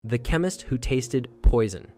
The chemist who tasted poison.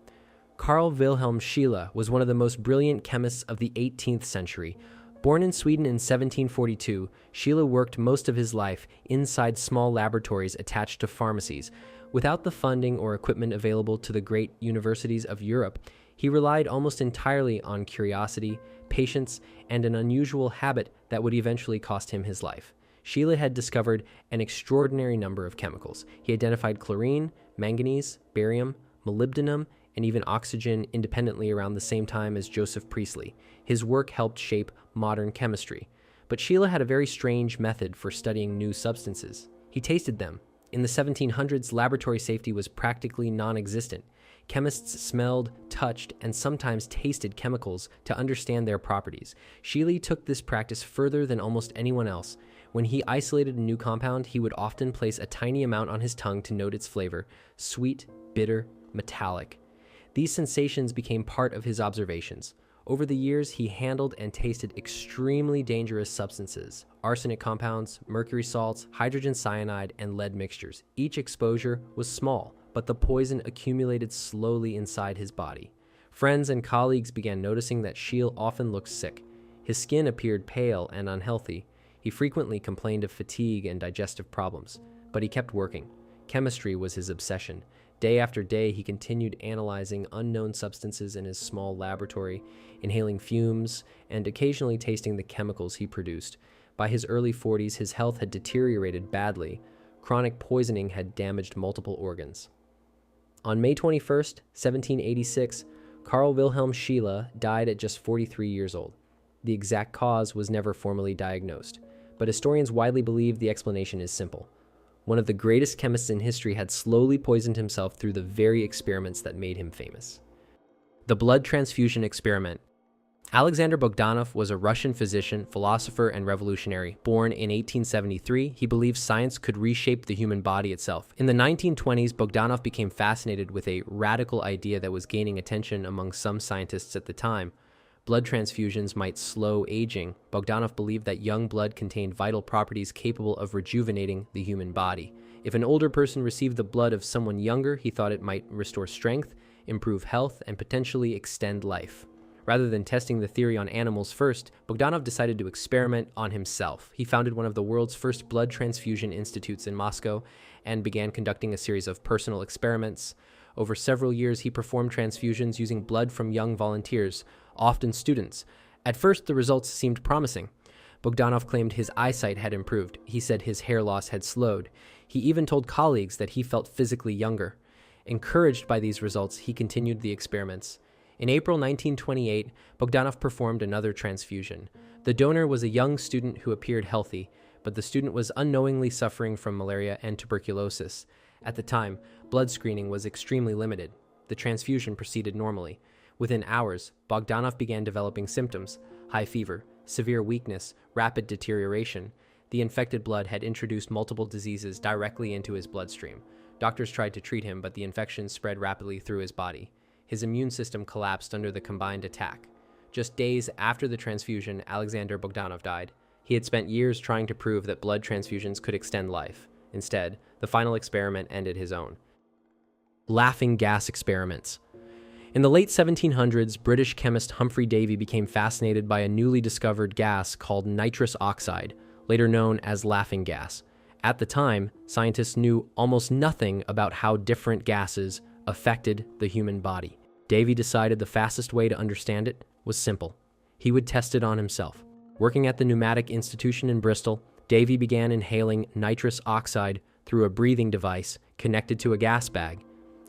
Carl Wilhelm Scheele was one of the most brilliant chemists of the 18th century. Born in Sweden in 1742, Scheele worked most of his life inside small laboratories attached to pharmacies. Without the funding or equipment available to the great universities of Europe, he relied almost entirely on curiosity, patience, and an unusual habit that would eventually cost him his life. Scheele had discovered an extraordinary number of chemicals. He identified chlorine, manganese, barium, molybdenum, and even oxygen independently around the same time as Joseph Priestley. His work helped shape modern chemistry. But Scheele had a very strange method for studying new substances. He tasted them. In the 1700s, laboratory safety was practically non-existent. Chemists smelled, touched, and sometimes tasted chemicals to understand their properties. Scheele took this practice further than almost anyone else. When he isolated a new compound, he would often place a tiny amount on his tongue to note its flavor: sweet, bitter, metallic. These sensations became part of his observations. Over the years, he handled and tasted extremely dangerous substances: arsenic compounds, mercury salts, hydrogen cyanide, and lead mixtures. Each exposure was small, but the poison accumulated slowly inside his body. Friends and colleagues began noticing that Scheele often looked sick. His skin appeared pale and unhealthy. He frequently complained of fatigue and digestive problems, but he kept working. Chemistry was his obsession. Day after day, he continued analyzing unknown substances in his small laboratory, inhaling fumes, and occasionally tasting the chemicals he produced. By his early 40s, his health had deteriorated badly. Chronic poisoning had damaged multiple organs. On May 21st, 1786, Carl Wilhelm Scheele died at just 43 years old. The exact cause was never formally diagnosed, but historians widely believe the explanation is simple. One of the greatest chemists in history had slowly poisoned himself through the very experiments that made him famous. The blood transfusion experiment. Alexander Bogdanov was a Russian physician, philosopher, and revolutionary. Born in 1873, he believed science could reshape the human body itself. In the 1920s, Bogdanov became fascinated with a radical idea that was gaining attention among some scientists at the time. Blood transfusions might slow aging. Bogdanov believed that young blood contained vital properties capable of rejuvenating the human body. If an older person received the blood of someone younger, he thought it might restore strength, improve health, and potentially extend life. Rather than testing the theory on animals first, Bogdanov decided to experiment on himself. He founded one of the world's first blood transfusion institutes in Moscow and began conducting a series of personal experiments. Over several years, he performed transfusions using blood from young volunteers, often students. At first, the results seemed promising. Bogdanov claimed his eyesight had improved. He said his hair loss had slowed. He even told colleagues that he felt physically younger. Encouraged by these results, he continued the experiments. In April 1928, Bogdanov performed another transfusion. The donor was a young student who appeared healthy, but the student was unknowingly suffering from malaria and tuberculosis. At the time, blood screening was extremely limited. The transfusion proceeded normally. Within hours, Bogdanov began developing symptoms: high fever, severe weakness, rapid deterioration. The infected blood had introduced multiple diseases directly into his bloodstream. Doctors tried to treat him, but the infection spread rapidly through his body. His immune system collapsed under the combined attack. Just days after the transfusion, Alexander Bogdanov died. He had spent years trying to prove that blood transfusions could extend life. Instead, the final experiment ended his own. Laughing gas experiments. In the late 1700s, British chemist Humphrey Davy became fascinated by a newly discovered gas called nitrous oxide, later known as laughing gas. At the time, scientists knew almost nothing about how different gases affected the human body. Davy decided the fastest way to understand it was simple. He would test it on himself. Working at the Pneumatic Institution in Bristol, Davy began inhaling nitrous oxide through a breathing device connected to a gas bag.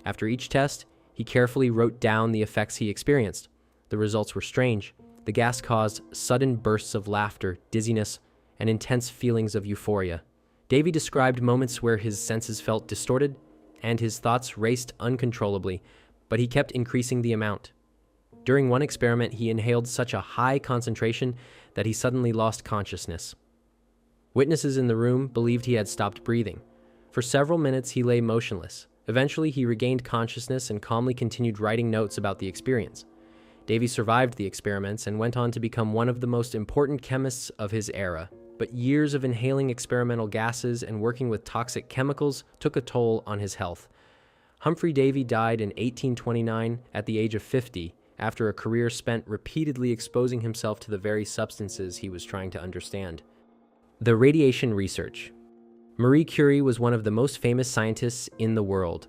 After each test, he carefully wrote down the effects he experienced. The results were strange. The gas caused sudden bursts of laughter, dizziness, and intense feelings of euphoria. Davy described moments where his senses felt distorted and his thoughts raced uncontrollably, but he kept increasing the amount. During one experiment, he inhaled such a high concentration that he suddenly lost consciousness. Witnesses in the room believed he had stopped breathing. For several minutes, he lay motionless. Eventually, he regained consciousness and calmly continued writing notes about the experience. Davy survived the experiments and went on to become one of the most important chemists of his era. But years of inhaling experimental gases and working with toxic chemicals took a toll on his health. Humphrey Davy died in 1829 at the age of 50 after a career spent repeatedly exposing himself to the very substances he was trying to understand. The radiation research. Marie Curie was one of the most famous scientists in the world.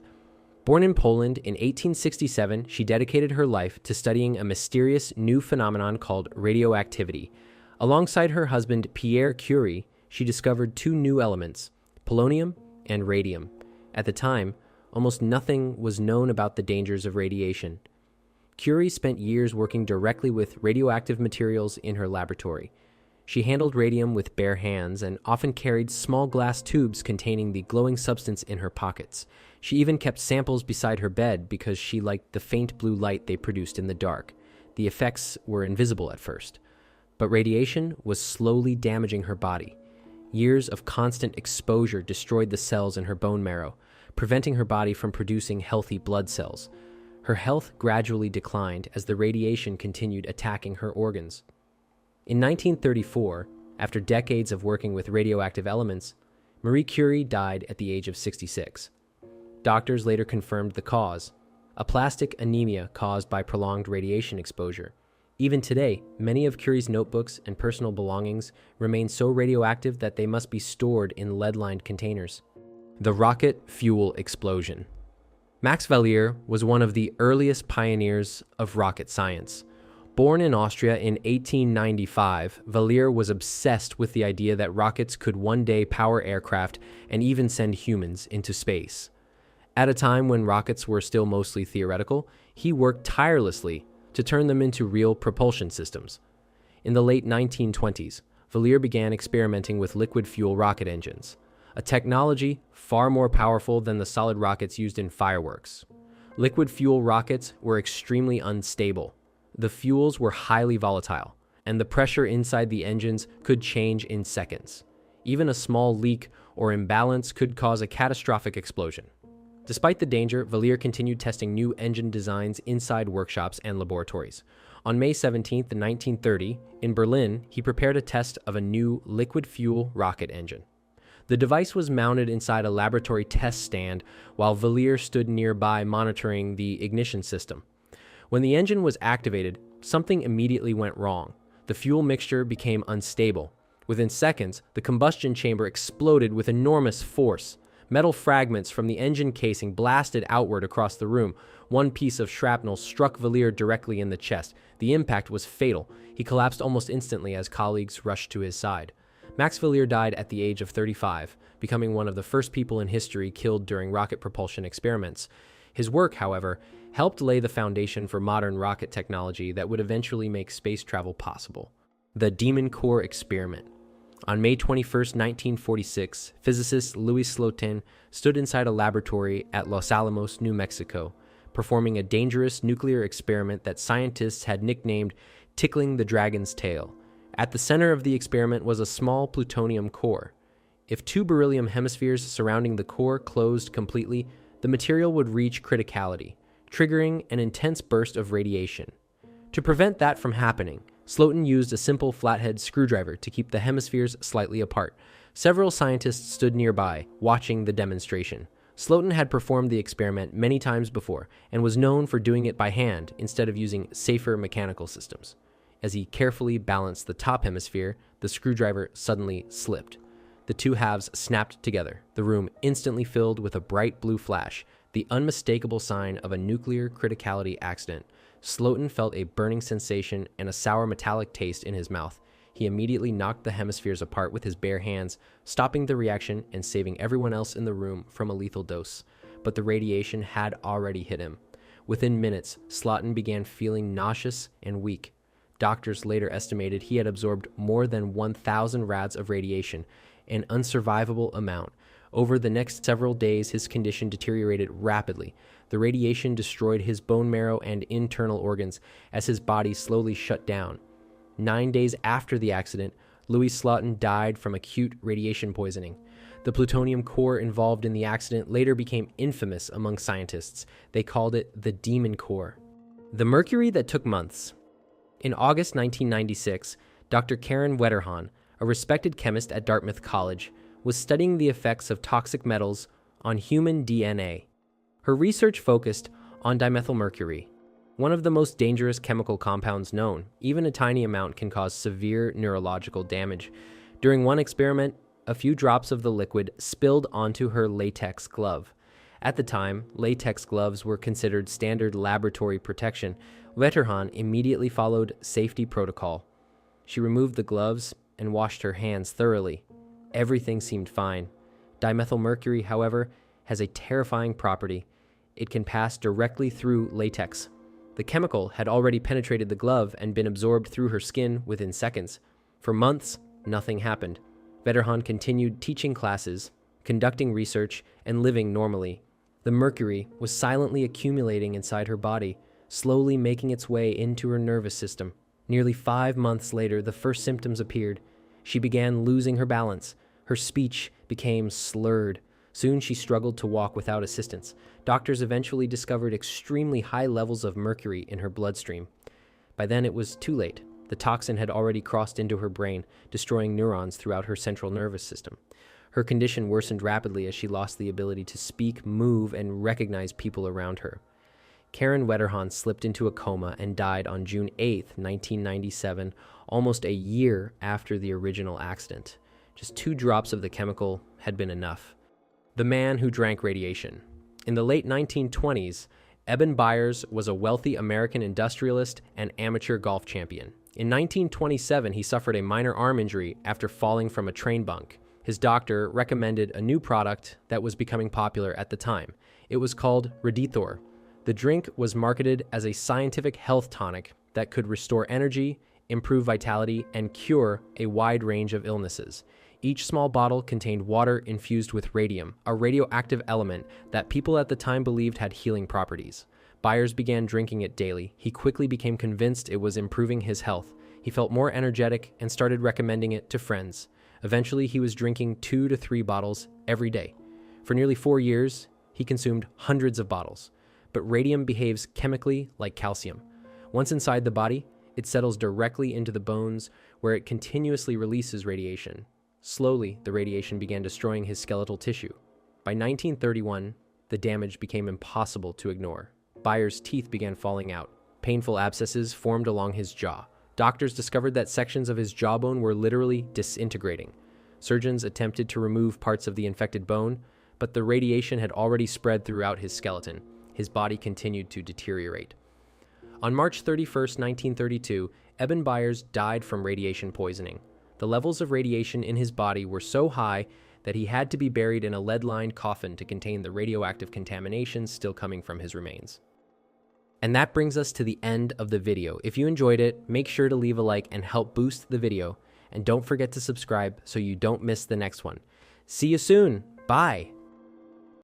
Born in Poland in 1867, she dedicated her life to studying a mysterious new phenomenon called radioactivity. Alongside her husband Pierre Curie, she discovered two new elements, polonium and radium. At the time, almost nothing was known about the dangers of radiation. Curie spent years working directly with radioactive materials in her laboratory. She handled radium with bare hands and often carried small glass tubes containing the glowing substance in her pockets. She even kept samples beside her bed because she liked the faint blue light they produced in the dark. The effects were invisible at first, but radiation was slowly damaging her body. Years of constant exposure destroyed the cells in her bone marrow, preventing her body from producing healthy blood cells. Her health gradually declined as the radiation continued attacking her organs. In 1934, after decades of working with radioactive elements, Marie Curie died at the age of 66. Doctors later confirmed the cause, aplastic anemia caused by prolonged radiation exposure. Even today, many of Curie's notebooks and personal belongings remain so radioactive that they must be stored in lead-lined containers. The rocket fuel explosion. Max Valier was one of the earliest pioneers of rocket science. Born in Austria in 1895, Valier was obsessed with the idea that rockets could one day power aircraft and even send humans into space. At a time when rockets were still mostly theoretical, he worked tirelessly to turn them into real propulsion systems. In the late 1920s, Valier began experimenting with liquid fuel rocket engines, a technology far more powerful than the solid rockets used in fireworks. Liquid fuel rockets were extremely unstable. The fuels were highly volatile, and the pressure inside the engines could change in seconds. Even a small leak or imbalance could cause a catastrophic explosion. Despite the danger, Valier continued testing new engine designs inside workshops and laboratories. On May 17, 1930, in Berlin, he prepared a test of a new liquid fuel rocket engine. The device was mounted inside a laboratory test stand while Valier stood nearby monitoring the ignition system. When the engine was activated, something immediately went wrong. The fuel mixture became unstable. Within seconds, the combustion chamber exploded with enormous force. Metal fragments from the engine casing blasted outward across the room. One piece of shrapnel struck Valier directly in the chest. The impact was fatal. He collapsed almost instantly as colleagues rushed to his side. Max Valier died at the age of 35, becoming one of the first people in history killed during rocket propulsion experiments. His work, however, helped lay the foundation for modern rocket technology that would eventually make space travel possible. The Demon Core Experiment. On May 21, 1946, physicist Louis Slotin stood inside a laboratory at Los Alamos, New Mexico, performing a dangerous nuclear experiment that scientists had nicknamed Tickling the Dragon's Tail. At the center of the experiment was a small plutonium core. If two beryllium hemispheres surrounding the core closed completely, the material would reach criticality, triggering an intense burst of radiation. To prevent that from happening, Slotin used a simple flathead screwdriver to keep the hemispheres slightly apart. Several scientists stood nearby, watching the demonstration. Slotin had performed the experiment many times before and was known for doing it by hand instead of using safer mechanical systems. As he carefully balanced the top hemisphere, the screwdriver suddenly slipped. The two halves snapped together. The room instantly filled with a bright blue flash, the unmistakable sign of a nuclear criticality accident. Slotin felt a burning sensation and a sour metallic taste in his mouth. He immediately knocked the hemispheres apart with his bare hands, stopping the reaction and saving everyone else in the room from a lethal dose. But the radiation had already hit him. Within minutes, Slotin began feeling nauseous and weak. Doctors later estimated he had absorbed more than 1,000 rads of radiation, an unsurvivable amount. Over the next several days, his condition deteriorated rapidly. The radiation destroyed his bone marrow and internal organs as his body slowly shut down. 9 days after the accident, Louis Slotin died from acute radiation poisoning. The plutonium core involved in the accident later became infamous among scientists. They called it the Demon Core. The Mercury that took months. In August 1996, Dr. Karen Wetterhahn, a respected chemist at Dartmouth College, was studying the effects of toxic metals on human DNA. Her research focused on dimethylmercury, one of the most dangerous chemical compounds known. Even a tiny amount can cause severe neurological damage. During one experiment, a few drops of the liquid spilled onto her latex glove. At the time, latex gloves were considered standard laboratory protection. Wetterhahn immediately followed safety protocol. She removed the gloves and washed her hands thoroughly. Everything seemed fine. Dimethylmercury, however, has a terrifying property. It can pass directly through latex. The chemical had already penetrated the glove and been absorbed through her skin within seconds. For months, nothing happened. Wetterhahn continued teaching classes, conducting research, and living normally. The mercury was silently accumulating inside her body, slowly making its way into her nervous system. Nearly 5 months later, the first symptoms appeared. She began losing her balance. Her speech became slurred. Soon she struggled to walk without assistance. Doctors eventually discovered extremely high levels of mercury in her bloodstream. By then it was too late. The toxin had already crossed into her brain, destroying neurons throughout her central nervous system. Her condition worsened rapidly as she lost the ability to speak, move, and recognize people around her. Karen Wetterhahn slipped into a coma and died on June 8, 1997, almost a year after the original accident. Just 2 drops of the chemical had been enough. The man who drank radiation. In the late 1920s, Eben Byers was a wealthy American industrialist and amateur golf champion. In 1927, he suffered a minor arm injury after falling from a train bunk. His doctor recommended a new product that was becoming popular at the time. It was called Redithor. The drink was marketed as a scientific health tonic that could restore energy, improve vitality, and cure a wide range of illnesses. Each small bottle contained water infused with radium, a radioactive element that people at the time believed had healing properties. Byers began drinking it daily. He quickly became convinced it was improving his health. He felt more energetic and started recommending it to friends. Eventually, he was drinking 2 to 3 bottles every day. For nearly 4 years, he consumed hundreds of bottles. But radium behaves chemically like calcium. Once inside the body, it settles directly into the bones, where it continuously releases radiation. Slowly, the radiation began destroying his skeletal tissue. By 1931, the damage became impossible to ignore. Byers' teeth began falling out. Painful abscesses formed along his jaw. Doctors discovered that sections of his jawbone were literally disintegrating. Surgeons attempted to remove parts of the infected bone, but the radiation had already spread throughout his skeleton. His body continued to deteriorate. On March 31, 1932, Eben Byers died from radiation poisoning. The levels of radiation in his body were so high that he had to be buried in a lead-lined coffin to contain the radioactive contamination still coming from his remains. And that brings us to the end of the video. If you enjoyed it, make sure to leave a like and help boost the video. And don't forget to subscribe so you don't miss the next one. See you soon. Bye.